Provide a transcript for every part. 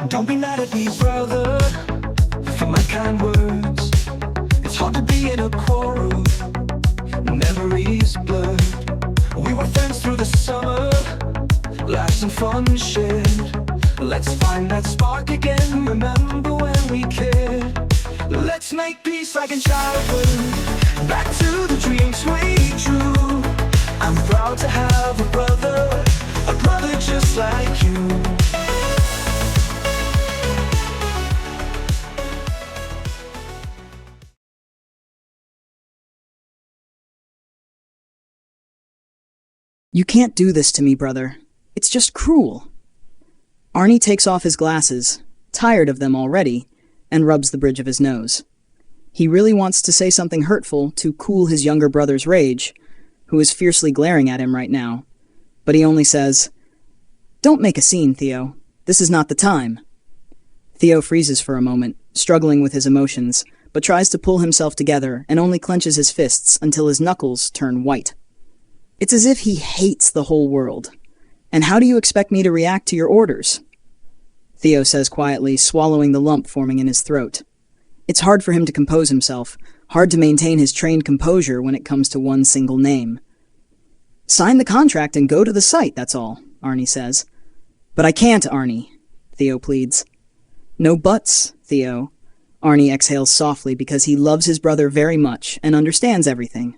Don't be mad at me, brother, for my kind words. It's hard to be in a quarrel, memories blurred. We were friends through the summer, laughs and fun shared. Let's find that spark again, remember when we cared. Let's make peace like in childhood, back to the dreams we drew. I'm proud to have a brother just like you. You can't do this to me, brother. It's just cruel. Arnie takes off his glasses, tired of them already, and rubs the bridge of his nose. He really wants to say something hurtful to cool his younger brother's rage, who is fiercely glaring at him right now. But he only says, "Don't make a scene, Theo. This is not the time." Theo freezes for a moment, struggling with his emotions, but tries to pull himself together and only clenches his fists until his knuckles turn white. It's as if he hates the whole world. And how do you expect me to react to your orders? Theo says quietly, swallowing the lump forming in his throat. It's hard for him to compose himself, hard to maintain his trained composure when it comes to one single name. "Sign the contract and go to the site, that's all," Arnie says. "But I can't, Arnie," Theo pleads. "No buts, Theo." Arnie exhales softly because he loves his brother very much and understands everything.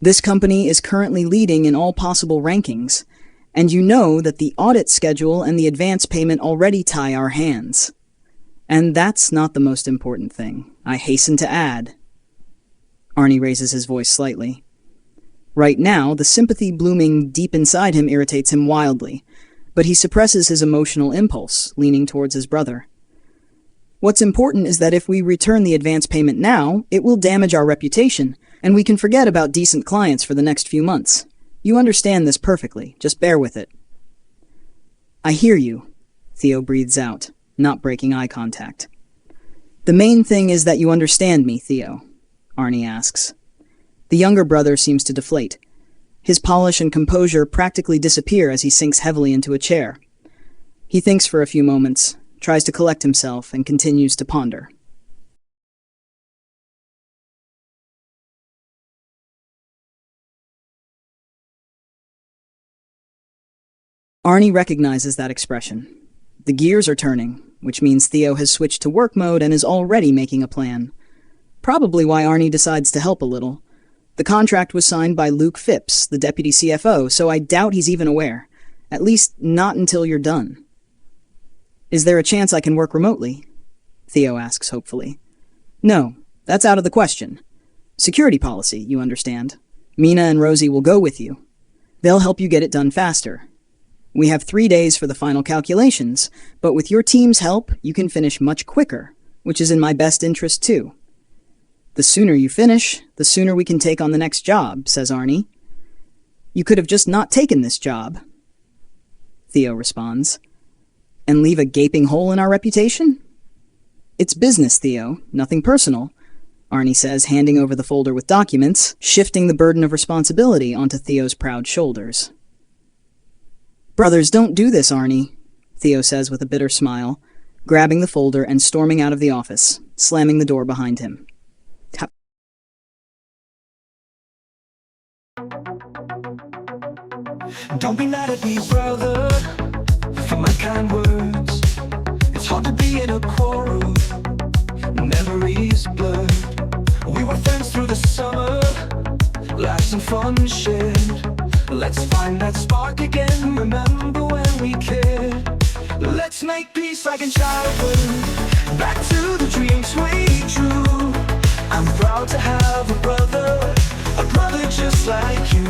This company is currently leading in all possible rankings, and you know that the audit schedule and the advance payment already tie our hands. And that's not the most important thing, I hasten to add. Arnie raises his voice slightly. Right now, the sympathy blooming deep inside him irritates him wildly, but he suppresses his emotional impulse, leaning towards his brother. What's important is that if we return the advance payment now, it will damage our reputation, and we can forget about decent clients for the next few months. You understand this perfectly, just bear with it. "I hear you," Theo breathes out, not breaking eye contact. "The main thing is that you understand me, Theo," Arnie asks. The younger brother seems to deflate. His polish and composure practically disappear as he sinks heavily into a chair. He thinks for a few moments, tries to collect himself, and continues to ponder. Arnie recognizes that expression. The gears are turning, which means Theo has switched to work mode and is already making a plan. Probably why Arnie decides to help a little. The contract was signed by Luke Phipps, the deputy CFO, so I doubt he's even aware. At least, not until you're done. "Is there a chance I can work remotely?" Theo asks hopefully. "No, that's out of the question. Security policy, you understand. Mina and Rosie will go with you. They'll help you get it done faster. We have 3 days for the final calculations, but with your team's help, you can finish much quicker, which is in my best interest too. The sooner you finish, the sooner we can take on the next job," says Arnie. "You could have just not taken this job," Theo responds. "And leave a gaping hole in our reputation?" "It's business, Theo, nothing personal," Arnie says, handing over the folder with documents, shifting the burden of responsibility onto Theo's proud shoulders. "Brothers don't do this, Arnie," Theo says with a bitter smile, grabbing the folder and storming out of the office, slamming the door behind him. Tap. Don't be mad at me, brother, for my kind words. It's hard to be in a quarrel, memories blurred. We were friends through the summer, laughs and fun shared. Let's find that spark again, remember when we cared. Let's make peace like in childhood, back to the dreams we drew. I'm proud to have a brother just like you.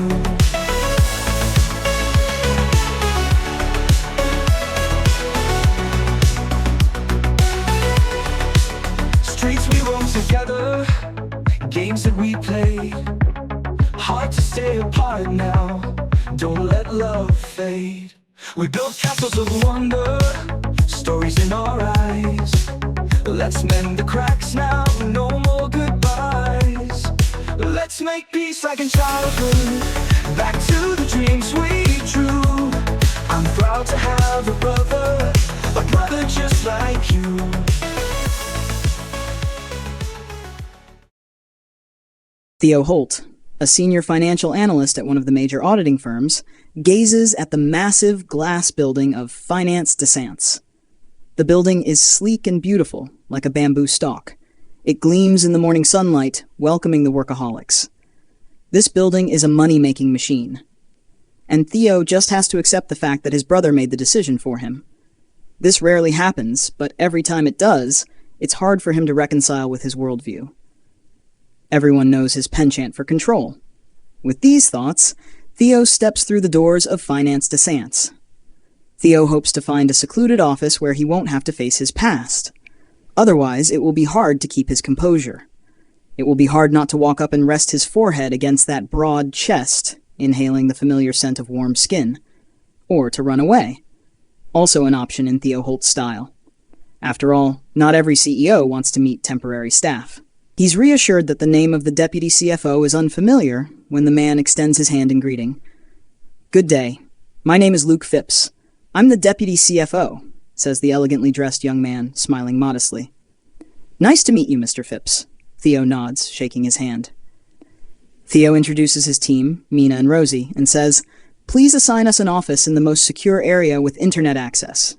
Streets we roamed together, games that we played. Hard to stay apart now, don't let love fade. We built castles of wonder, stories in our eyes. Let's mend the cracks now, no more goodbyes. Let's make peace like in childhood. Back to the dreams we drew. I'm proud to have a brother just like you. Theo Holt, a senior financial analyst at one of the major auditing firms, gazes at the massive glass building of Finance Descents. The building is sleek and beautiful, like a bamboo stalk. It gleams in the morning sunlight, welcoming the workaholics. This building is a money-making machine. And Theo just has to accept the fact that his brother made the decision for him. This rarely happens, but every time it does, it's hard for him to reconcile with his worldview. Everyone knows his penchant for control. With these thoughts, Theo steps through the doors of Finance Descents. Theo hopes to find a secluded office where he won't have to face his past. Otherwise, it will be hard to keep his composure. It will be hard not to walk up and rest his forehead against that broad chest, inhaling the familiar scent of warm skin. Or to run away. Also an option in Theo Holt's style. After all, not every CEO wants to meet temporary staff. He's reassured that the name of the deputy CFO is unfamiliar when the man extends his hand in greeting. "Good day. My name is Luke Phipps. I'm the deputy CFO," says the elegantly dressed young man, smiling modestly. "Nice to meet you, Mr. Phipps." Theo nods, shaking his hand. Theo introduces his team, Mina and Rosie, and says, "Please assign us an office in the most secure area with internet access.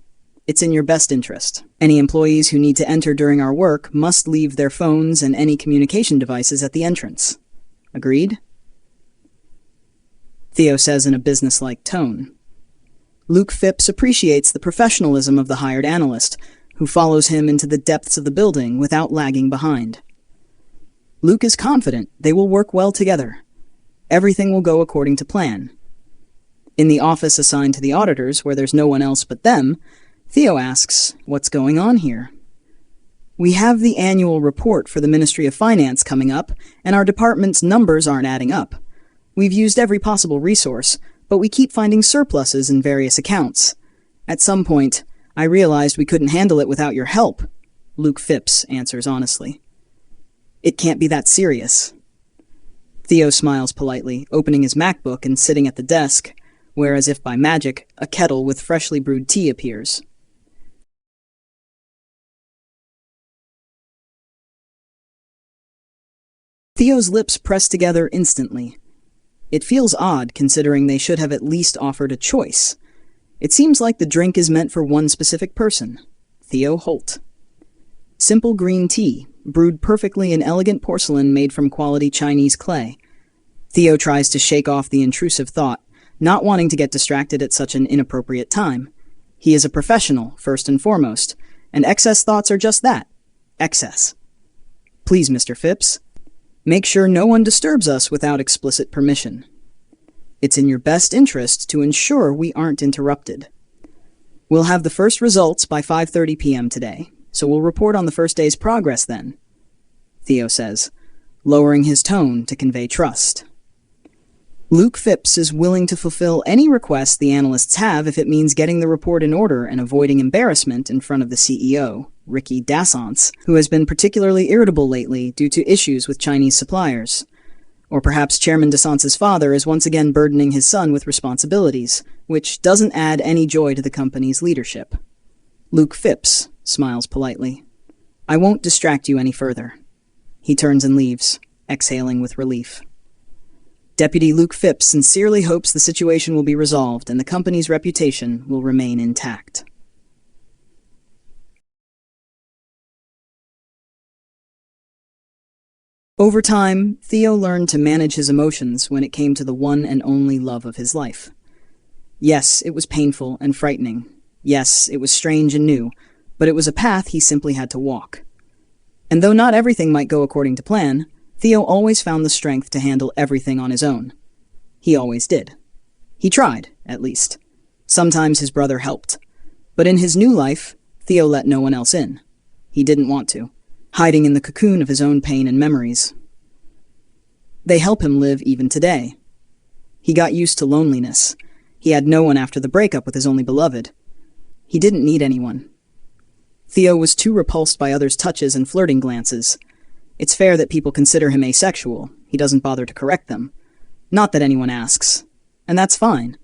It's in your best interest. Any employees who need to enter during our work must leave their phones and any communication devices at the entrance. Agreed?" Theo says in a businesslike tone. Luke Phipps appreciates the professionalism of the hired analyst, who follows him into the depths of the building without lagging behind. Luke is confident they will work well together. Everything will go according to plan. In the office assigned to the auditors, where there's no one else but them, Theo asks, "What's going on here?" "We have the annual report for the Ministry of Finance coming up, and our department's numbers aren't adding up. We've used every possible resource, but we keep finding surpluses in various accounts. At some point, I realized we couldn't handle it without your help," Luke Phipps answers honestly. "It can't be that serious." Theo smiles politely, opening his MacBook and sitting at the desk, where, as if by magic, a kettle with freshly brewed tea appears. Theo's lips press together instantly. It feels odd, considering they should have at least offered a choice. It seems like the drink is meant for one specific person, Theo Holt. Simple green tea, brewed perfectly in elegant porcelain made from quality Chinese clay. Theo tries to shake off the intrusive thought, not wanting to get distracted at such an inappropriate time. He is a professional, first and foremost, and excess thoughts are just that, excess. "Please, Mr. Phipps, make sure no one disturbs us without explicit permission. It's in your best interest to ensure we aren't interrupted. We'll have the first results by 5:30 p.m. today, so we'll report on the first day's progress then," Theo says, lowering his tone to convey trust. Luke Phipps is willing to fulfill any request the analysts have if it means getting the report in order and avoiding embarrassment in front of the CEO, Ricky Dassance, who has been particularly irritable lately due to issues with Chinese suppliers. Or perhaps Chairman Dassance's father is once again burdening his son with responsibilities, which doesn't add any joy to the company's leadership. Luke Phipps smiles politely. "I won't distract you any further." He turns and leaves, exhaling with relief. Deputy Luke Phipps sincerely hopes the situation will be resolved and the company's reputation will remain intact. Over time, Theo learned to manage his emotions when it came to the one and only love of his life. Yes, it was painful and frightening. Yes, it was strange and new, but it was a path he simply had to walk. And though not everything might go according to plan, Theo always found the strength to handle everything on his own. He always did. He tried, at least. Sometimes his brother helped. But in his new life, Theo let no one else in. He didn't want to, hiding in the cocoon of his own pain and memories. They help him live even today. He got used to loneliness. He had no one after the breakup with his only beloved. He didn't need anyone. Theo was too repulsed by others' touches and flirting glances. It's fair that people consider him asexual, He doesn't bother to correct them. Not that anyone asks. And that's fine.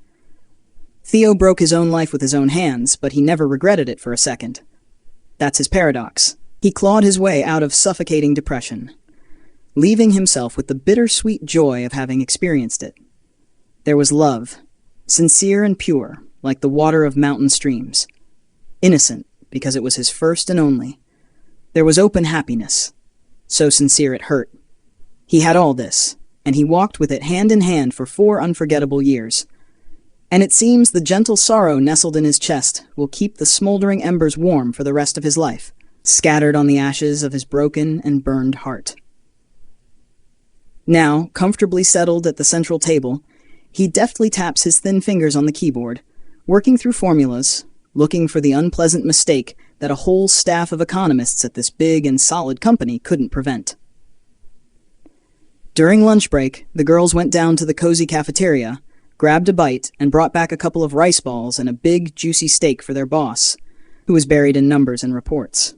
Theo broke his own life with his own hands, but he never regretted it for a second. That's his paradox. He clawed his way out of suffocating depression, leaving himself with the bittersweet joy of having experienced it. There was love, sincere and pure, like the water of mountain streams. Innocent, because it was his first and only. There was open happiness, so sincere it hurt. He had all this, and he walked with it hand in hand for 4 unforgettable years. And it seems the gentle sorrow nestled in his chest will keep the smoldering embers warm for the rest of his life, scattered on the ashes of his broken and burned heart. Now, comfortably settled at the central table, he deftly taps his thin fingers on the keyboard, working through formulas, looking for the unpleasant mistake that a whole staff of economists at this big and solid company couldn't prevent. During lunch break, the girls went down to the cozy cafeteria, grabbed a bite, and brought back a couple of rice balls and a big, juicy steak for their boss, who was buried in numbers and reports.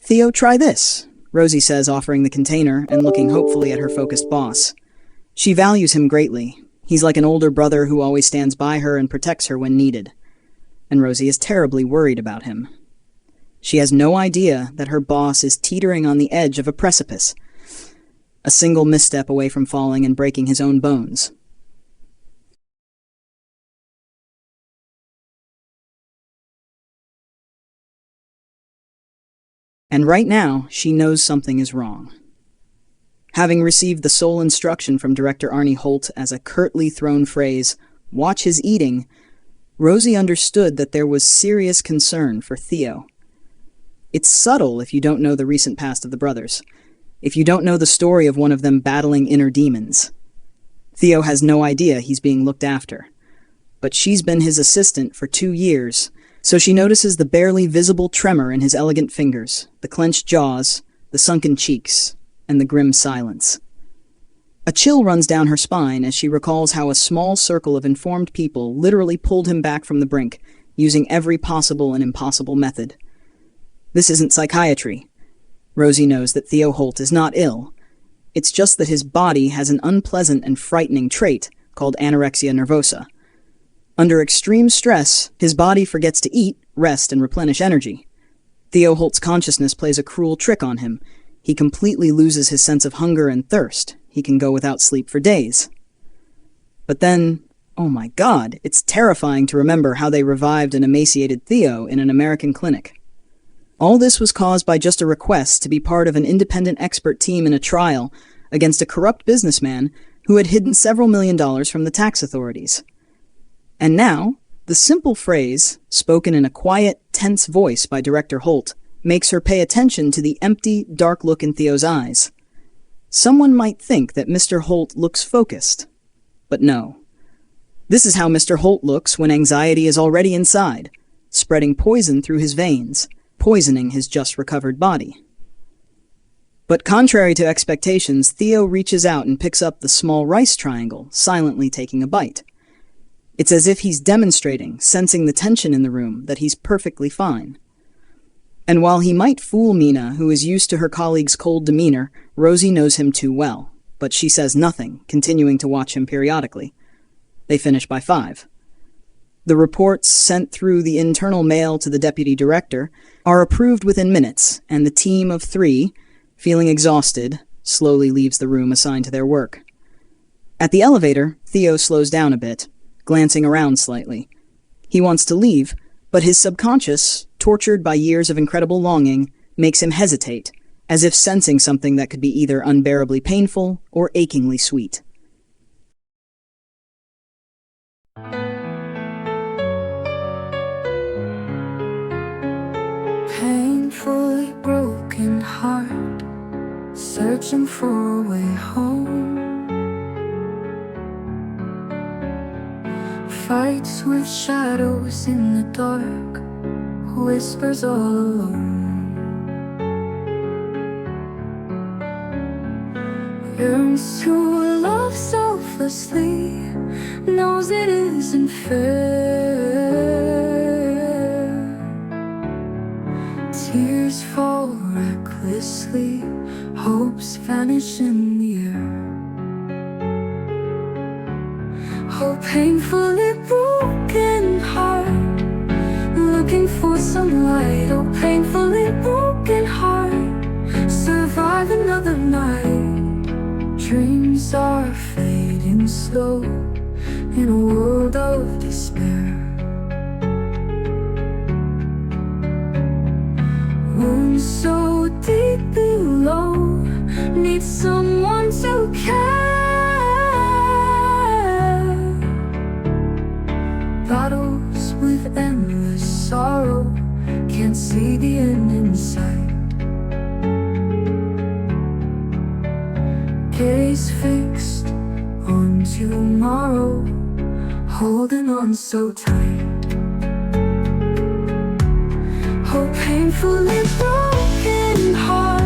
"Theo, try this," Rosie says, offering the container and looking hopefully at her focused boss. She values him greatly. He's like an older brother who always stands by her and protects her when needed. And Rosie is terribly worried about him. She has no idea that her boss is teetering on the edge of a precipice, a single misstep away from falling and breaking his own bones. And right now, she knows something is wrong. Having received the sole instruction from Director Arnie Holt as a curtly thrown phrase, "Watch his eating," Rosie understood that there was serious concern for Theo. It's subtle if you don't know the recent past of the brothers, if you don't know the story of one of them battling inner demons. Theo has no idea he's being looked after, but she's been his assistant for 2 years, so she notices the barely visible tremor in his elegant fingers, the clenched jaws, the sunken cheeks, and the grim silence. A chill runs down her spine as she recalls how a small circle of informed people literally pulled him back from the brink, using every possible and impossible method. This isn't psychiatry. Rosie knows that Theo Holt is not ill. It's just that his body has an unpleasant and frightening trait called anorexia nervosa. Under extreme stress, his body forgets to eat, rest, and replenish energy. Theo Holt's consciousness plays a cruel trick on him. He completely loses his sense of hunger and thirst. He can go without sleep for days. But then, oh my God, it's terrifying to remember how they revived an emaciated Theo in an American clinic. All this was caused by just a request to be part of an independent expert team in a trial against a corrupt businessman who had hidden several $1,000,000 from the tax authorities. And now, the simple phrase, spoken in a quiet, tense voice by Director Holt, makes her pay attention to the empty, dark look in Theo's eyes. Someone might think that Mr. Holt looks focused, but no. This is how Mr. Holt looks when anxiety is already inside, spreading poison through his veins, poisoning his just-recovered body. But contrary to expectations, Theo reaches out and picks up the small rice triangle, silently taking a bite. It's as if he's demonstrating, sensing the tension in the room, that he's perfectly fine. And while he might fool Mina, who is used to her colleague's cold demeanor, Rosie knows him too well, but she says nothing, continuing to watch him periodically. They finish by 5. The reports sent through the internal mail to the deputy director are approved within minutes, and the team of 3, feeling exhausted, slowly leaves the room assigned to their work. At the elevator, Theo slows down a bit, glancing around slightly. He wants to leave, but his subconscious, tortured by years of incredible longing, makes him hesitate, as if sensing something that could be either unbearably painful or achingly sweet. Painfully broken heart, searching for a way home. Fights with shadows in the dark, whispers all alone. Yearns to love selflessly, knows it isn't fair. Tears fall recklessly, hopes vanish in the Oh, painfully broken heart, looking for some light. Oh, painfully broken heart, survive another night. Dreams are fading slow in a world of despair. Wounds so deep below need someone to care. Battles with endless sorrow, can't see the end in sight. Gaze fixed on tomorrow, holding on so tight. Oh, painfully broken heart,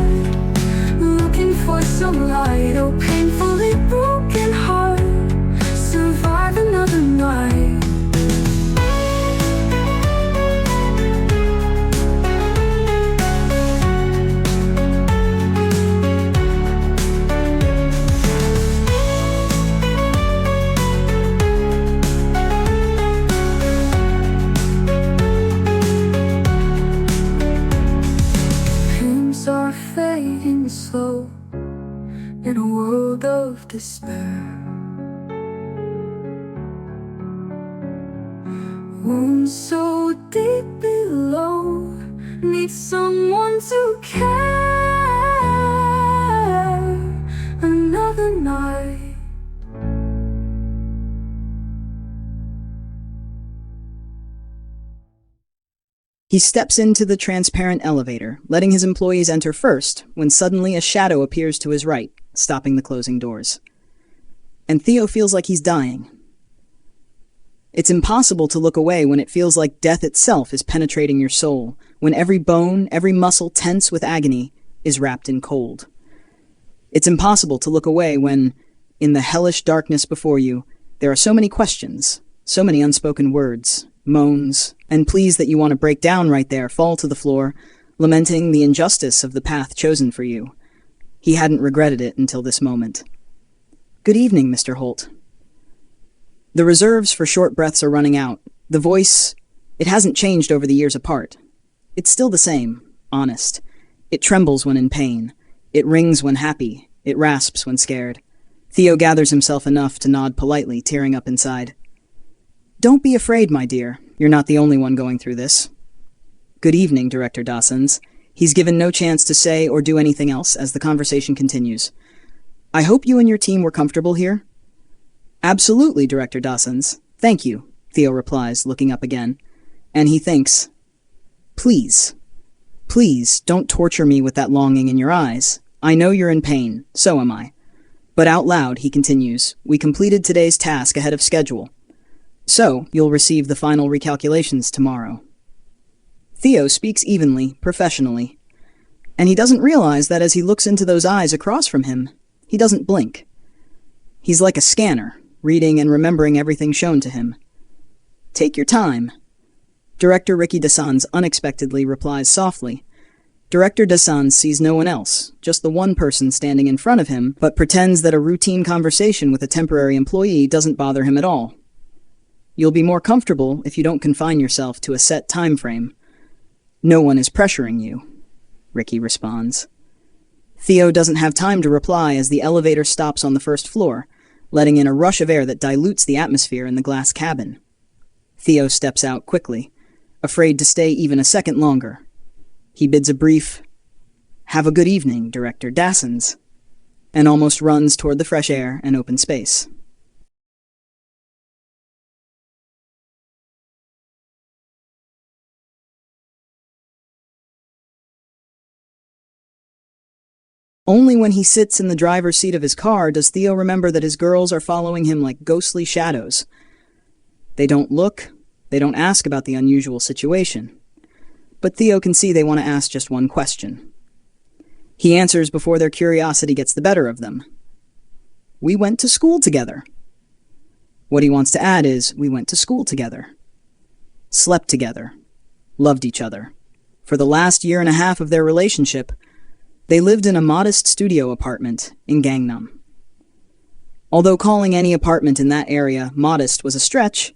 looking for some light. Oh, painfully broken heart, survive another night. Are fading slow in a world of despair. Wounds so deep below need someone to care. Another night. He steps into the transparent elevator, letting his employees enter first, when suddenly a shadow appears to his right, stopping the closing doors. And Theo feels like he's dying. It's impossible to look away when it feels like death itself is penetrating your soul, when every bone, every muscle tense with agony is wrapped in cold. It's impossible to look away when, in the hellish darkness before you, there are so many questions, so many unspoken words, moans, and pleas that you want to break down right there, fall to the floor, lamenting the injustice of the path chosen for you. He hadn't regretted it until this moment. "Good evening, Mr. Holt." The reserves for short breaths are running out. The voice, it hasn't changed over the years apart. It's still the same, honest. It trembles when in pain. It rings when happy. It rasps when scared. Theo gathers himself enough to nod politely, tearing up inside. "Don't be afraid, my dear. You're not the only one going through this." "Good evening, Director Dawsons." He's given no chance to say or do anything else as the conversation continues. "I hope you and your team were comfortable here?" "Absolutely, Director Dawsons. Thank you," Theo replies, looking up again. And he thinks, Please, don't torture me with that longing in your eyes. I know you're in pain. So am I." But out loud, he continues, "We completed today's task ahead of schedule. So, you'll receive the final recalculations tomorrow." Theo speaks evenly, professionally. And he doesn't realize that as he looks into those eyes across from him, he doesn't blink. He's like a scanner, reading and remembering everything shown to him. "Take your time." Director Ricky Desans unexpectedly replies softly. Director Desans sees no one else, just the one person standing in front of him, but pretends that a routine conversation with a temporary employee doesn't bother him at all. "You'll be more comfortable if you don't confine yourself to a set time frame. No one is pressuring you," Ricky responds. Theo doesn't have time to reply as the elevator stops on the first floor, letting in a rush of air that dilutes the atmosphere in the glass cabin. Theo steps out quickly, afraid to stay even a second longer. He bids a brief, "Have a good evening, Director Dawsons," and almost runs toward the fresh air and open space. Only when he sits in the driver's seat of his car does Theo remember that his girls are following him like ghostly shadows. They don't look, they don't ask about the unusual situation. But Theo can see they want to ask just one question. He answers before their curiosity gets the better of them. "We went to school together." What he wants to add is, "We went to school together. Slept together. Loved each other. For the last year and a half of their relationship, they lived in a modest studio apartment in Gangnam." Although calling any apartment in that area modest was a stretch,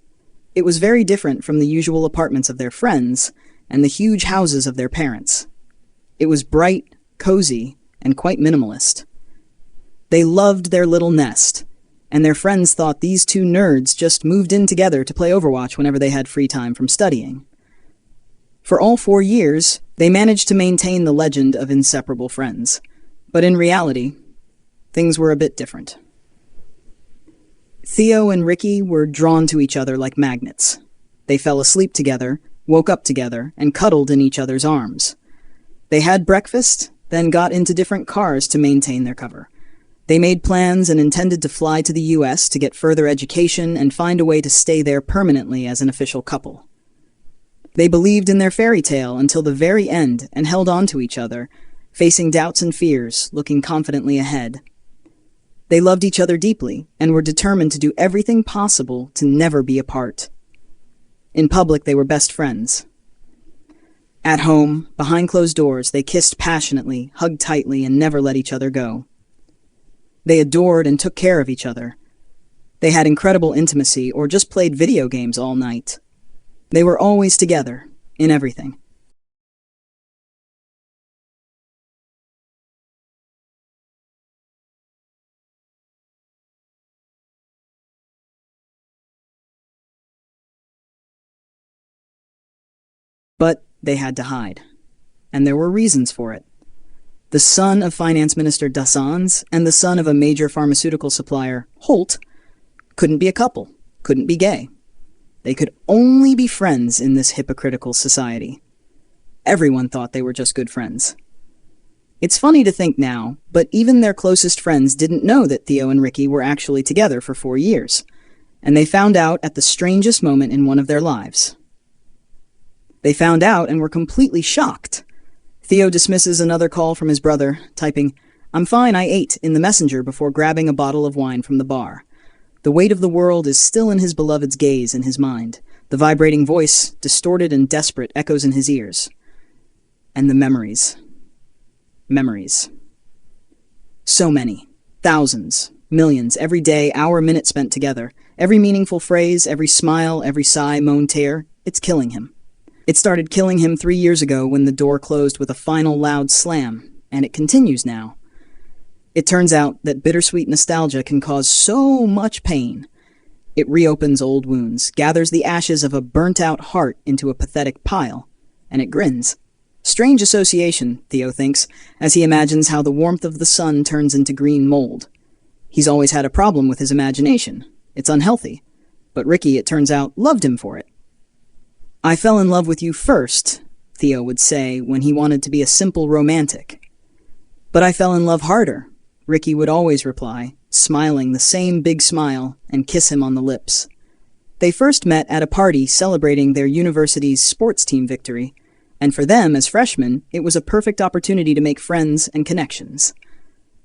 it was very different from the usual apartments of their friends and the huge houses of their parents. It was bright, cozy, and quite minimalist. They loved their little nest, and their friends thought these two nerds just moved in together to play Overwatch whenever they had free time from studying. For all 4 years, they managed to maintain the legend of inseparable friends. But in reality, things were a bit different. Theo and Ricky were drawn to each other like magnets. They fell asleep together, woke up together, and cuddled in each other's arms. They had breakfast, then got into different cars to maintain their cover. They made plans and intended to fly to the US to get further education and find a way to stay there permanently as an official couple. They believed in their fairy tale until the very end and held on to each other, facing doubts and fears, looking confidently ahead. They loved each other deeply and were determined to do everything possible to never be apart. In public, they were best friends. At home, behind closed doors, they kissed passionately, hugged tightly, and never let each other go. They adored and took care of each other. They had incredible intimacy or just played video games all night. They were always together, in everything. But they had to hide. And there were reasons for it. The son of Finance Minister Dassans and the son of a major pharmaceutical supplier, Holt, couldn't be a couple, couldn't be gay. They could only be friends in this hypocritical society. Everyone thought they were just good friends. It's funny to think now, but even their closest friends didn't know that Theo and Ricky were actually together for 4 years, and they found out at the strangest moment in one of their lives. They found out and were completely shocked. Theo dismisses another call from his brother, typing, "I'm fine, I ate," in the messenger before grabbing a bottle of wine from the bar. The weight of the world is still in his beloved's gaze in his mind. The vibrating voice, distorted and desperate, echoes in his ears. And the memories. Memories. So many. Thousands. Millions. Every day, hour, minute spent together. Every meaningful phrase, every smile, every sigh, moan, tear. It's killing him. It started killing him 3 years ago when the door closed with a final loud slam, and it continues now. It turns out that bittersweet nostalgia can cause so much pain. It reopens old wounds, gathers the ashes of a burnt-out heart into a pathetic pile, and it grins. Strange association, Theo thinks, as he imagines how the warmth of the sun turns into green mold. He's always had a problem with his imagination. It's unhealthy. But Ricky, it turns out, loved him for it. "I fell in love with you first," Theo would say when he wanted to be a simple romantic. "But I fell in love harder," Ricky would always reply, smiling the same big smile, and kiss him on the lips. They first met at a party celebrating their university's sports team victory, and for them as freshmen, it was a perfect opportunity to make friends and connections.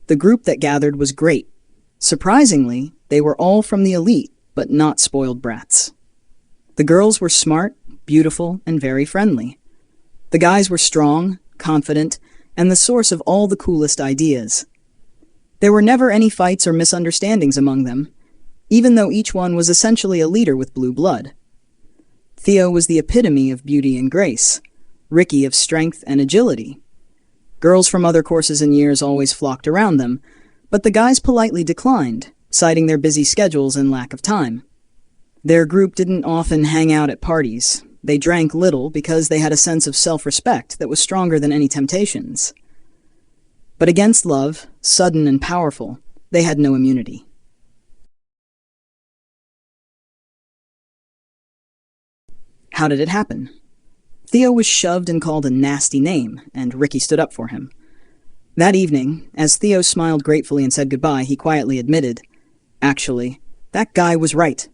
The group that gathered was great. Surprisingly, they were all from the elite, but not spoiled brats. The girls were smart, beautiful, and very friendly. The guys were strong, confident, and the source of all the coolest ideas. There were never any fights or misunderstandings among them, even though each one was essentially a leader with blue blood. Theo was the epitome of beauty and grace, Ricky of strength and agility. Girls from other courses and years always flocked around them, but the guys politely declined, citing their busy schedules and lack of time. Their group didn't often hang out at parties. They drank little because they had a sense of self-respect that was stronger than any temptations. But against love, sudden and powerful, they had no immunity. How did it happen? Theo was shoved and called a nasty name, and Ricky stood up for him. That evening, as Theo smiled gratefully and said goodbye, he quietly admitted, "Actually, that guy was right.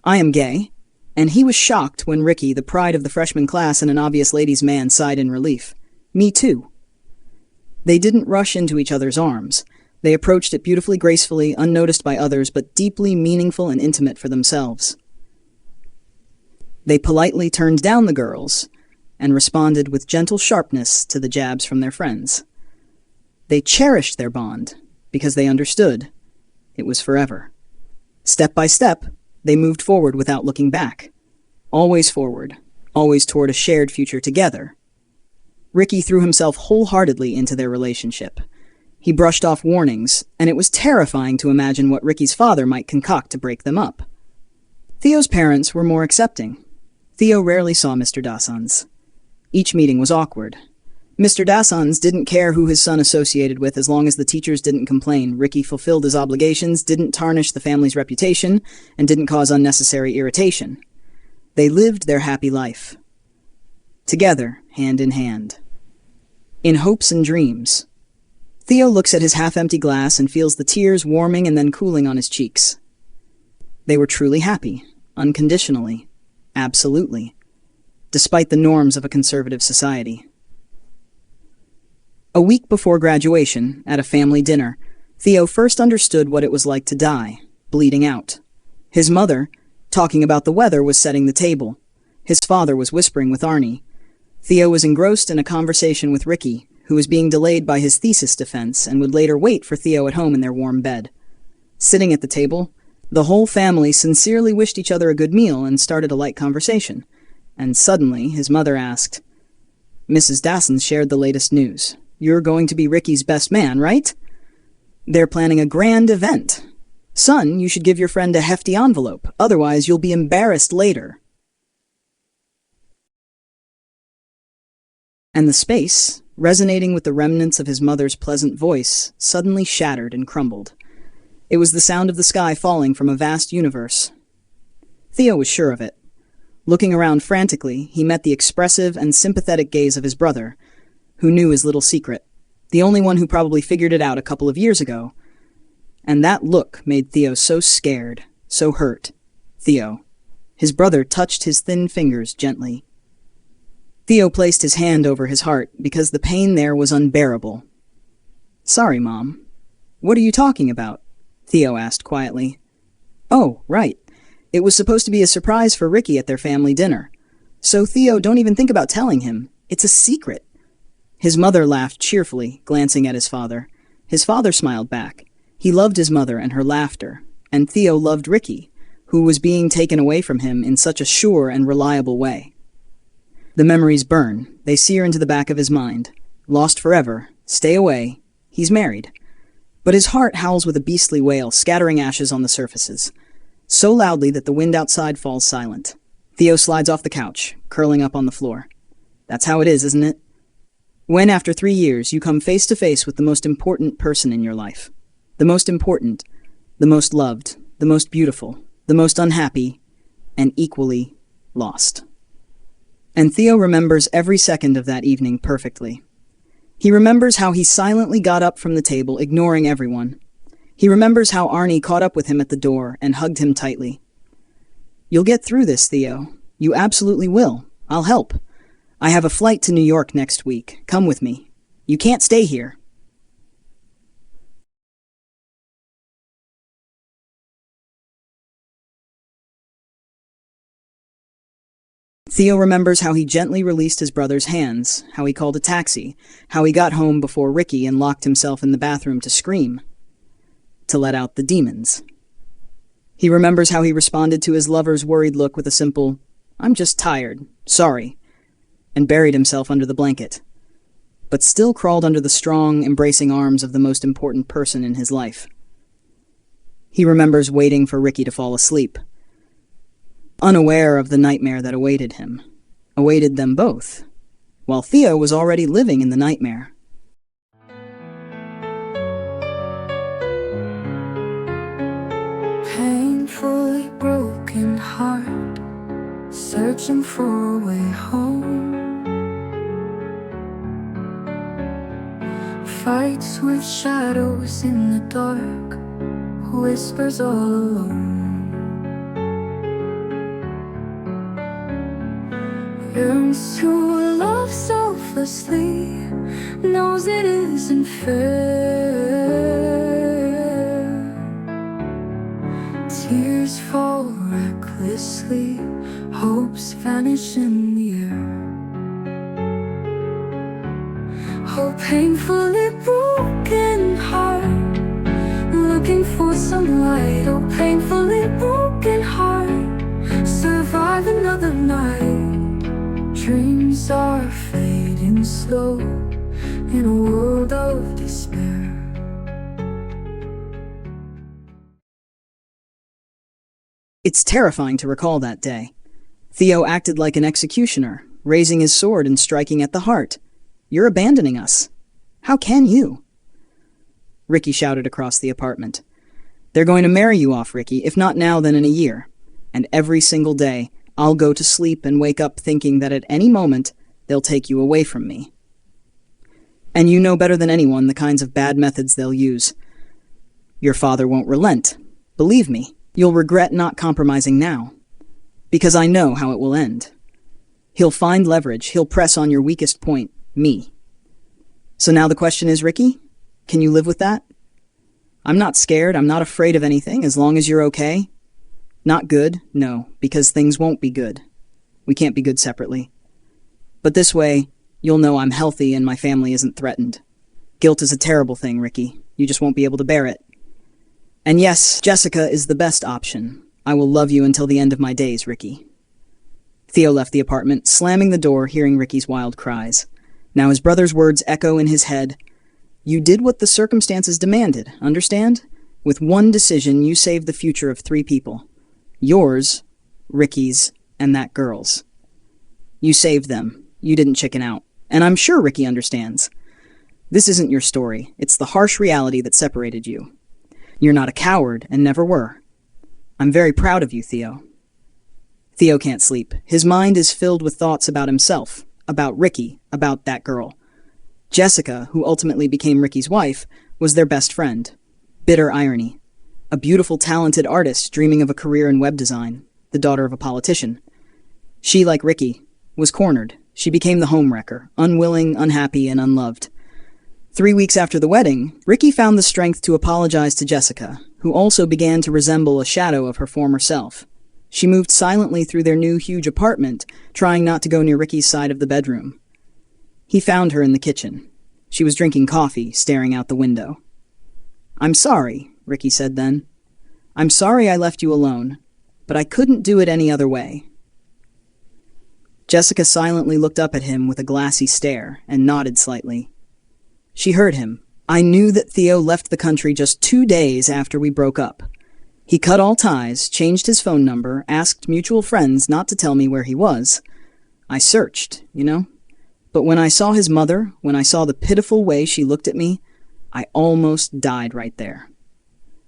I am gay," and he was shocked when Ricky, the pride of the freshman class and an obvious ladies' man, sighed in relief. "Me too." They didn't rush into each other's arms. They approached it beautifully gracefully, unnoticed by others, but deeply meaningful and intimate for themselves. They politely turned down the girls and responded with gentle sharpness to the jabs from their friends. They cherished their bond because they understood It was forever. Step by step, they moved forward without looking back. Always forward, always toward a shared future together. Ricky threw himself wholeheartedly into their relationship. He brushed off warnings, and it was terrifying to imagine what Ricky's father might concoct to break them up. Theo's parents were more accepting. Theo rarely saw Mr. Dassans. Each meeting was awkward. Mr. Dassans didn't care who his son associated with as long as the teachers didn't complain. Ricky fulfilled his obligations, didn't tarnish the family's reputation, and didn't cause unnecessary irritation. They lived their happy life. Together, hand in hand. In hopes and dreams. Theo looks at his half-empty glass and feels the tears warming and then cooling on his cheeks. They were truly happy, unconditionally, absolutely, despite the norms of a conservative society. A week before graduation, at a family dinner, Theo first understood what it was like to die, bleeding out. His mother, talking about the weather, was setting the table. His father was whispering with Arnie. Theo was engrossed in a conversation with Ricky, who was being delayed by his thesis defense and would later wait for Theo at home in their warm bed. Sitting at the table, the whole family sincerely wished each other a good meal and started a light conversation. And suddenly, his mother asked, "Mrs. Dassans shared the latest news. You're going to be Ricky's best man, right? They're planning a grand event. Son, you should give your friend a hefty envelope, otherwise you'll be embarrassed later." And the space, resonating with the remnants of his mother's pleasant voice, suddenly shattered and crumbled. It was the sound of the sky falling from a vast universe. Theo was sure of it. Looking around frantically, he met the expressive and sympathetic gaze of his brother, who knew his little secret, the only one who probably figured it out a couple of years ago. And that look made Theo so scared, so hurt. Theo. His brother touched his thin fingers gently. Theo placed his hand over his heart because the pain there was unbearable. "Sorry, Mom. What are you talking about?" Theo asked quietly. "Oh, right. It was supposed to be a surprise for Ricky at their family dinner. So, Theo, don't even think about telling him. It's a secret." His mother laughed cheerfully, glancing at his father. His father smiled back. He loved his mother and her laughter, and Theo loved Ricky, who was being taken away from him in such a sure and reliable way. The memories burn. They sear into the back of his mind. Lost forever. Stay away. He's married. But his heart howls with a beastly wail, scattering ashes on the surfaces, so loudly that the wind outside falls silent. Theo slides off the couch, curling up on the floor. That's how it is, isn't it? When, after 3 years, you come face to face with the most important person in your life. The most important, the most loved, the most beautiful, the most unhappy, and equally lost. And Theo remembers every second of that evening perfectly. He remembers how he silently got up from the table, ignoring everyone. He remembers how Arnie caught up with him at the door and hugged him tightly. "You'll get through this, Theo. You absolutely will. I'll help. I have a flight to New York next week. Come with me. You can't stay here." Theo remembers how he gently released his brother's hands, how he called a taxi, how he got home before Ricky and locked himself in the bathroom to scream, to let out the demons. He remembers how he responded to his lover's worried look with a simple, "I'm just tired, sorry," and buried himself under the blanket, but still crawled under the strong, embracing arms of the most important person in his life. He remembers waiting for Ricky to fall asleep, unaware of the nightmare that awaited him, awaited them both, while Theo was already living in the nightmare. Painfully broken heart, searching for a way home. Fights with shadows in the dark, whispers all alone. Yearns to love selflessly, knows it isn't fair. Tears fall recklessly, hopes vanish in the air. Oh, painfully broken heart, look looking for some light. Oh, painfully broken heart, survive another night. Dreams are fading slow in a world of despair. It's terrifying to recall that day. Theo acted like an executioner, raising his sword and striking at the heart. You're abandoning us. How can you? Ricky shouted across the apartment. They're going to marry you off, Ricky, if not now, then in a year. And every single day, I'll go to sleep and wake up thinking that at any moment, they'll take you away from me. And you know better than anyone the kinds of bad methods they'll use. Your father won't relent. Believe me, you'll regret not compromising now. Because I know how it will end. He'll find leverage, he'll press on your weakest point, me. So now the question is, Ricky, can you live with that? I'm not scared, I'm not afraid of anything, as long as you're okay. Not good, no, because things won't be good. We can't be good separately. But this way, you'll know I'm healthy and my family isn't threatened. Guilt is a terrible thing, Ricky. You just won't be able to bear it. And yes, Jessica is the best option. I will love you until the end of my days, Ricky. Theo left the apartment, slamming the door, hearing Ricky's wild cries. Now his brother's words echo in his head. You did what the circumstances demanded, understand? With one decision, you saved the future of 3 people. Yours, Ricky's, and that girl's. You saved them. You didn't chicken out. And I'm sure Ricky understands. This isn't your story. It's the harsh reality that separated you. You're not a coward, and never were. I'm very proud of you, Theo. Theo can't sleep. His mind is filled with thoughts about himself, about Ricky, about that girl. Jessica, who ultimately became Ricky's wife, was their best friend. Bitter irony. A beautiful, talented artist dreaming of a career in web design, the daughter of a politician. She, like Ricky, was cornered. She became the homewrecker, unwilling, unhappy, and unloved. 3 weeks after the wedding, Ricky found the strength to apologize to Jessica, who also began to resemble a shadow of her former self. She moved silently through their new huge apartment, trying not to go near Ricky's side of the bedroom. He found her in the kitchen. She was drinking coffee, staring out the window. I'm sorry, Ricky said then. I'm sorry I left you alone, but I couldn't do it any other way. Jessica silently looked up at him with a glassy stare and nodded slightly. She heard him. I knew that Theo left the country just 2 days after we broke up. He cut all ties, changed his phone number, asked mutual friends not to tell me where he was. I searched, you know. But when I saw his mother, when I saw the pitiful way she looked at me, I almost died right there.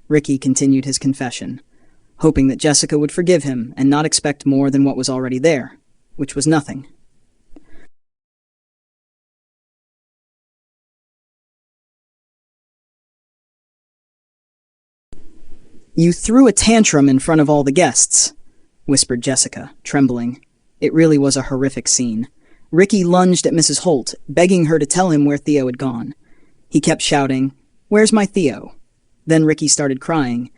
Ricky continued his confession, hoping that Jessica would forgive him and not expect more than what was already there, which was nothing. You threw a tantrum in front of all the guests, whispered Jessica, trembling. It really was a horrific scene. Ricky lunged at Mrs. Holt, begging her to tell him where Theo had gone. He kept shouting, "Where's my Theo?" Then Ricky started crying,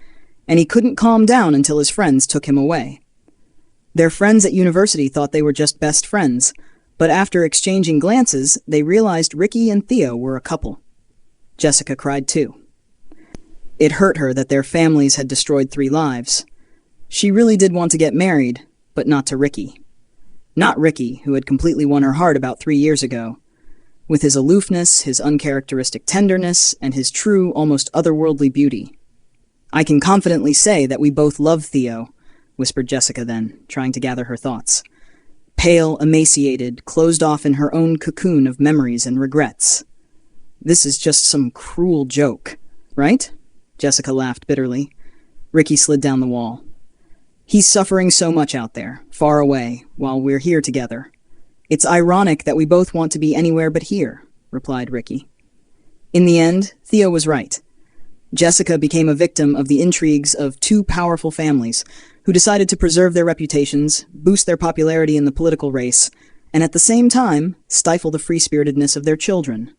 and he couldn't calm down until his friends took him away. Their friends at university thought they were just best friends, but after exchanging glances, they realized Ricky and Theo were a couple. Jessica cried too. It hurt her that their families had destroyed 3 lives. She really did want to get married, but not to Ricky. Not Ricky, who had completely won her heart about 3 years ago. With his aloofness, his uncharacteristic tenderness, and his true, almost otherworldly beauty. I can confidently say that we both love Theo, whispered Jessica then, trying to gather her thoughts. Pale, emaciated, closed off in her own cocoon of memories and regrets. This is just some cruel joke, right? Jessica laughed bitterly. Ricky slid down the wall. He's suffering so much out there, far away, while we're here together. It's ironic that we both want to be anywhere but here, replied Ricky. In the end, Theo was right. Jessica became a victim of the intrigues of 2 powerful families who decided to preserve their reputations, boost their popularity in the political race, and at the same time, stifle the free-spiritedness of their children.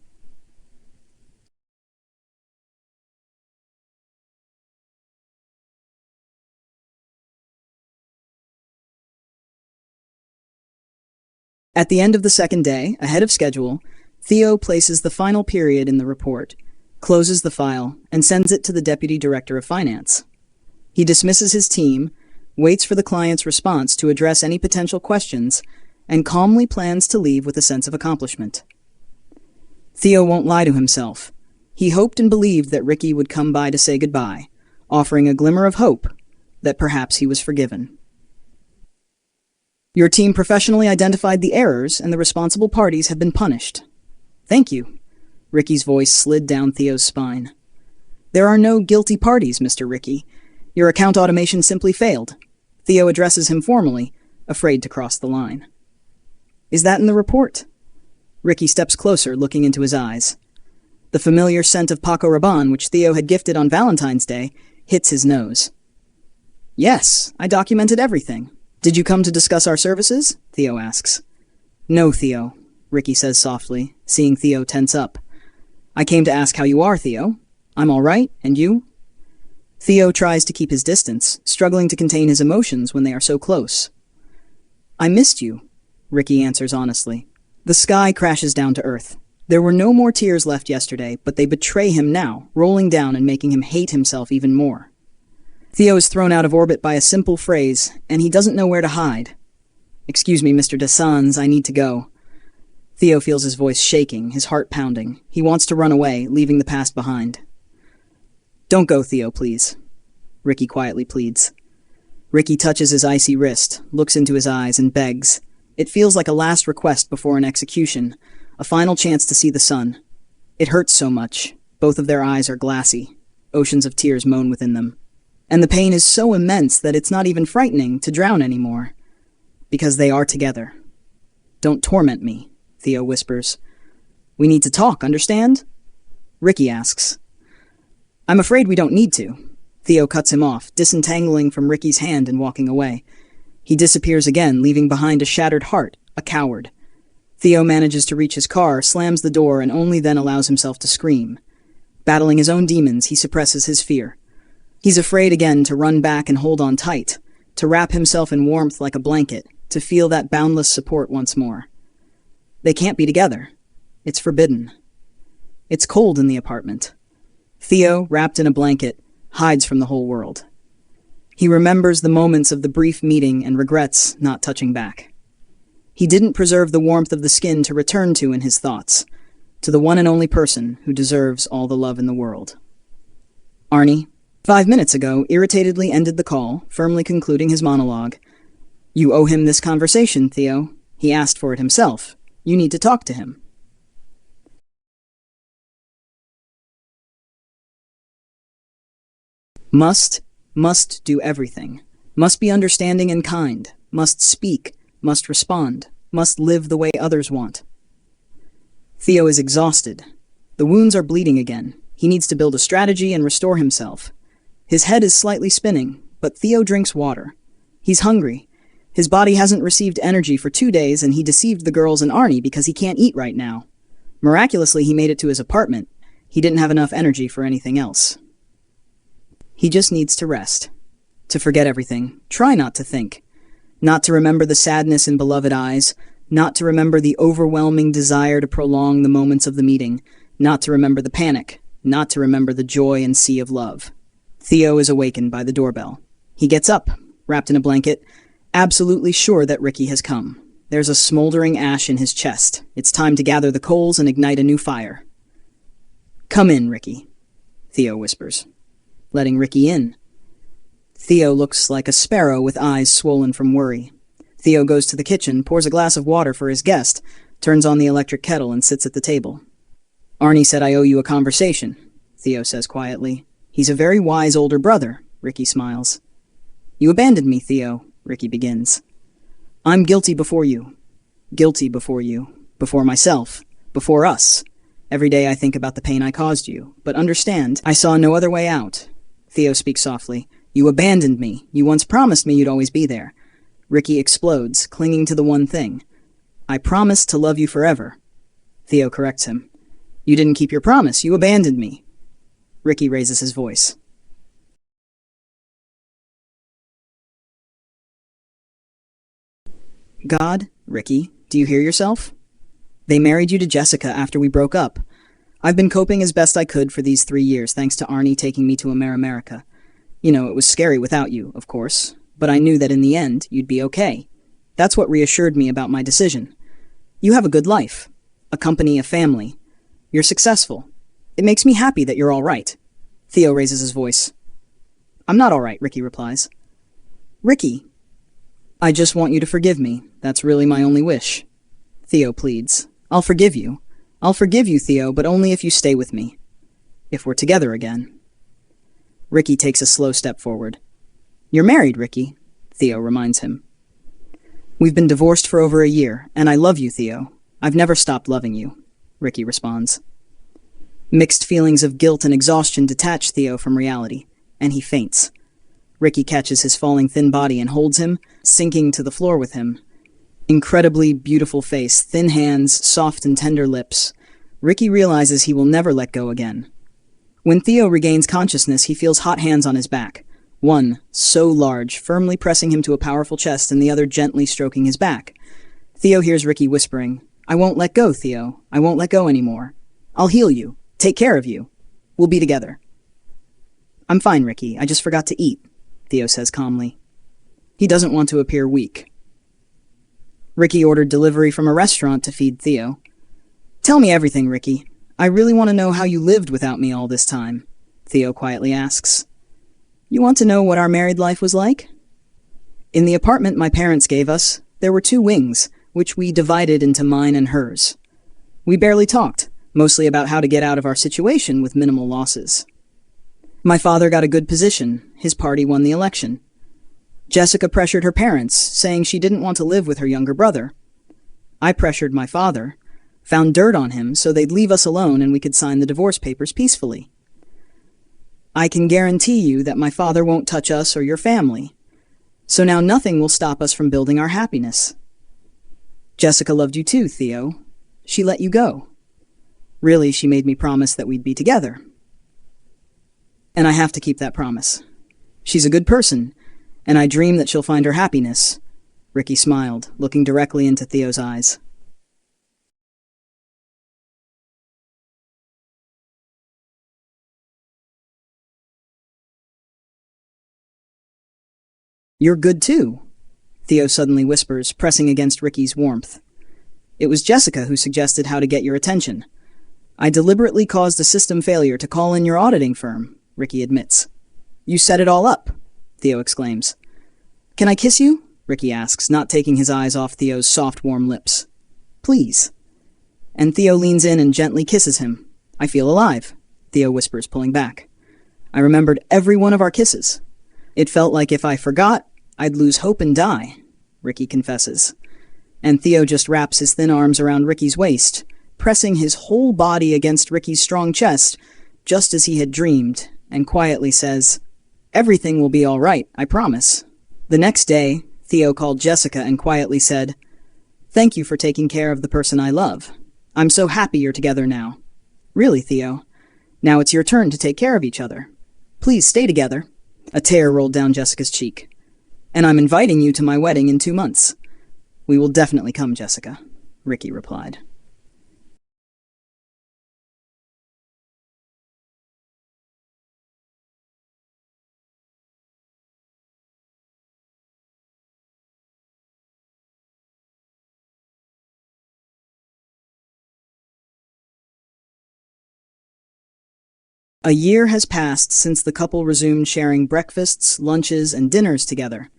At the end of the second day, ahead of schedule, Theo places the final period in the report. closes the file, and sends it to the Deputy Director of Finance. He dismisses his team, waits for the client's response to address any potential questions, and calmly plans to leave with a sense of accomplishment. Theo won't lie to himself. He hoped and believed that Ricky would come by to say goodbye, offering a glimmer of hope that perhaps he was forgiven. Your team professionally identified the errors, and the responsible parties have been punished. Thank you. Ricky's voice slid down Theo's spine. There are no guilty parties, Mr. Ricky. Your account automation simply failed. Theo addresses him formally, afraid to cross the line. Is that in the report? Ricky steps closer, looking into his eyes. The familiar scent of Paco Rabanne, which Theo had gifted on Valentine's Day, hits his nose. Yes, I documented everything. Did you come to discuss our services? Theo asks. No, Theo, Ricky says softly, seeing Theo tense up. I came to ask how you are, Theo. I'm all right, and you? Theo tries to keep his distance, struggling to contain his emotions when they are so close. I missed you, Ricky answers honestly. The sky crashes down to earth. There were no more tears left yesterday, but they betray him now, rolling down and making him hate himself even more. Theo is thrown out of orbit by a simple phrase, and he doesn't know where to hide. Excuse me, Mr. Despises, I need to go. Theo feels his voice shaking, his heart pounding. He wants to run away, leaving the past behind. Don't go, Theo, please, Ricky quietly pleads. Ricky touches his icy wrist, looks into his eyes, and begs. It feels like a last request before an execution, a final chance to see the sun. It hurts so much. Both of their eyes are glassy. Oceans of tears moan within them. And the pain is so immense that it's not even frightening to drown anymore. Because they are together. Don't torment me, Theo whispers. We need to talk, understand? Ricky asks. I'm afraid we don't need to. Theo cuts him off, disentangling from Ricky's hand and walking away. He disappears again, leaving behind a shattered heart, a coward. Theo manages to reach his car, slams the door, and only then allows himself to scream. Battling his own demons, he suppresses his fear. He's afraid again to run back and hold on tight, to wrap himself in warmth like a blanket, to feel that boundless support once more. They can't be together. It's forbidden. It's cold in the apartment. Theo, wrapped in a blanket, hides from the whole world. He remembers the moments of the brief meeting and regrets not touching back. He didn't preserve the warmth of the skin to return to in his thoughts, to the one and only person who deserves all the love in the world. Arnie, 5 minutes ago, irritatedly ended the call, firmly concluding his monologue. You owe him this conversation, Theo. He asked for it himself. You need to talk to him. Must do everything. Must be understanding and kind. Must speak. Must respond. Must live the way others want. Theo is exhausted. The wounds are bleeding again. He needs to build a strategy and restore himself. His head is slightly spinning, but Theo drinks water. He's hungry. His body hasn't received energy for 2 days, and he deceived the girls and Arnie because he can't eat right now. Miraculously, he made it to his apartment. He didn't have enough energy for anything else. He just needs to rest. To forget everything. Try not to think. Not to remember the sadness in beloved eyes. Not to remember the overwhelming desire to prolong the moments of the meeting. Not to remember the panic. Not to remember the joy and sea of love. Theo is awakened by the doorbell. He gets up, wrapped in a blanket, absolutely sure that Ricky has come. There's a smoldering ash in his chest. It's time to gather the coals and ignite a new fire. Come in, Ricky, Theo whispers, letting Ricky in. Theo looks like a sparrow with eyes swollen from worry. Theo goes to the kitchen, pours a glass of water for his guest, turns on the electric kettle and sits at the table. Arnie said I owe you a conversation, Theo says quietly. He's a very wise older brother, Ricky smiles. You abandoned me, Theo, Ricky begins. I'm guilty before you. Guilty before you. Before myself. Before us. Every day I think about the pain I caused you. But understand, I saw no other way out. Theo speaks softly. You abandoned me. You once promised me you'd always be there. Ricky explodes, clinging to the one thing. I promised to love you forever. Theo corrects him. You didn't keep your promise. You abandoned me. Ricky raises his voice. God, Ricky, do you hear yourself? They married you to Jessica after we broke up. I've been coping as best I could for these 3 years, thanks to Arnie taking me to America. You know, it was scary without you, of course, but I knew that in the end, you'd be okay. That's what reassured me about my decision. You have a good life, a company, a family. You're successful. It makes me happy that you're all right. Theo raises his voice. I'm not all right, Ricky replies. Ricky, I just want you to forgive me. That's really my only wish. Theo pleads. I'll forgive you. I'll forgive you, Theo, but only if you stay with me. If we're together again. Ricky takes a slow step forward. You're married, Ricky, Theo reminds him. We've been divorced for over a year, and I love you, Theo. I've never stopped loving you, Ricky responds. Mixed feelings of guilt and exhaustion detach Theo from reality, and he faints. Ricky catches his falling thin body and holds him, sinking to the floor with him. Incredibly beautiful face, thin hands, soft and tender lips. Ricky realizes he will never let go again. When Theo regains consciousness, he feels hot hands on his back. One, so large, firmly pressing him to a powerful chest, and the other gently stroking his back. Theo hears Ricky whispering, I won't let go, Theo. I won't let go anymore. I'll heal you. Take care of you. We'll be together. I'm fine, Ricky. I just forgot to eat, Theo says calmly. He doesn't want to appear weak. Ricky ordered delivery from a restaurant to feed Theo. Tell me everything, Ricky. I really want to know how you lived without me all this time, Theo quietly asks. You want to know what our married life was like? In the apartment my parents gave us, there were 2 wings, which we divided into mine and hers. We barely talked, mostly about how to get out of our situation with minimal losses. My father got a good position. His party won the election. Jessica pressured her parents, saying she didn't want to live with her younger brother. I pressured my father, found dirt on him so they'd leave us alone and we could sign the divorce papers peacefully. I can guarantee you that my father won't touch us or your family. So now nothing will stop us from building our happiness. Jessica loved you too, Theo. She let you go. Really, she made me promise that we'd be together. And I have to keep that promise. She's a good person, and I dream that she'll find her happiness. Ricky smiled, looking directly into Theo's eyes. You're good too, Theo suddenly whispers, pressing against Ricky's warmth. It was Jessica who suggested how to get your attention. I deliberately caused a system failure to call in your auditing firm, Ricky admits. You set it all up, Theo exclaims. Can I kiss you? Ricky asks, not taking his eyes off Theo's soft, warm lips. Please. And Theo leans in and gently kisses him. I feel alive, Theo whispers, pulling back. I remembered every one of our kisses. It felt like if I forgot, I'd lose hope and die, Ricky confesses. And Theo just wraps his thin arms around Ricky's waist, pressing his whole body against Ricky's strong chest, just as he had dreamed, and quietly says, Everything will be all right, I promise. The next day, Theo called Jessica and quietly said, Thank you for taking care of the person I love. I'm so happy you're together now. Really, Theo. Now it's your turn to take care of each other. Please stay together. A tear rolled down Jessica's cheek. And I'm inviting you to my wedding in 2 months. We will definitely come, Jessica, Ricky replied. A year has passed since the couple resumed sharing breakfasts, lunches, and dinners together.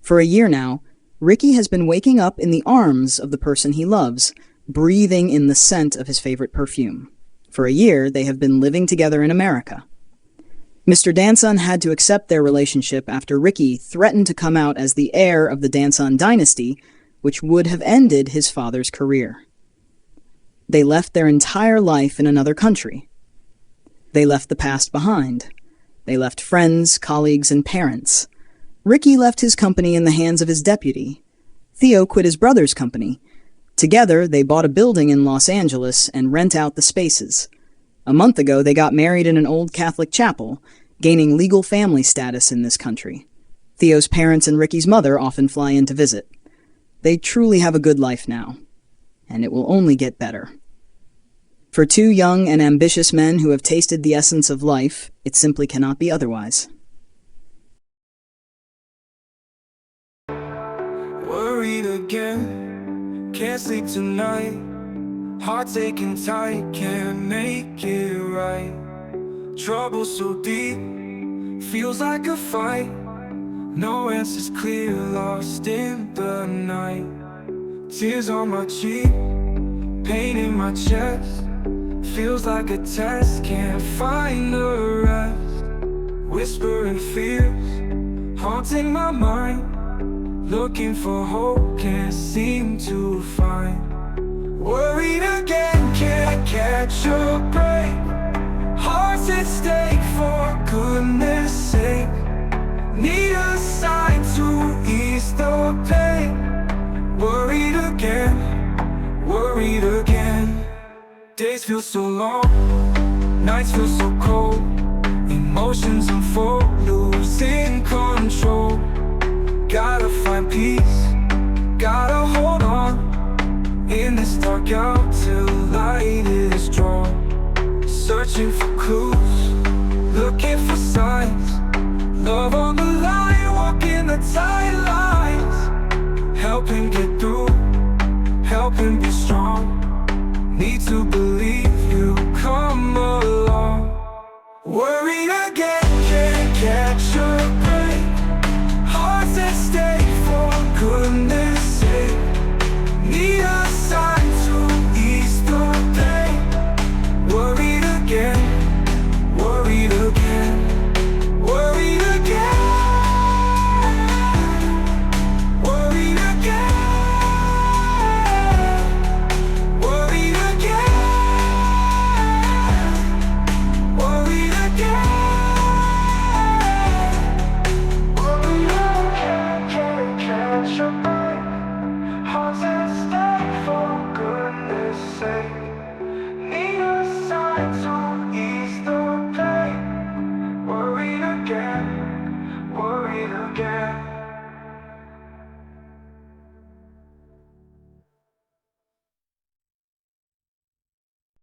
For a year now, Ricky has been waking up in the arms of the person he loves, breathing in the scent of his favorite perfume. For a year, they have been living together in America. Mr. Danson had to accept their relationship after Ricky threatened to come out as the heir of the Danson dynasty, which would have ended his father's career. They left their entire life in another country. They left the past behind. They left friends, colleagues, and parents. Ricky left his company in the hands of his deputy. Theo quit his brother's company. Together, they bought a building in Los Angeles and rent out the spaces. A month ago, they got married in an old Catholic chapel, gaining legal family status in this country. Theo's parents and Ricky's mother often fly in to visit. They truly have a good life now, and it will only get better. For two young and ambitious men who have tasted the essence of life, it simply cannot be otherwise. Worried again, can't sleep tonight. Heart aching tight, can't make it right. Trouble so deep, feels like a fight. No answers clear, lost in the night. Tears on my cheek, pain in my chest. Feels like a test, can't find the rest. Whispering fears, haunting my mind. Looking for hope, can't seem to find. Worried again, can't catch a break. Heart's at stake, for goodness sake. Need a sign to ease the pain. Worried again, worried again. Days feel so long, nights feel so cold. Emotions unfold, losing control. Gotta find peace, gotta hold on. In this dark out till light is drawn. Searching for clues, looking for signs. Love on the line, walking the tight lines. Helping get through, helping be strong. Need to believe you come along. Worried again, can't catch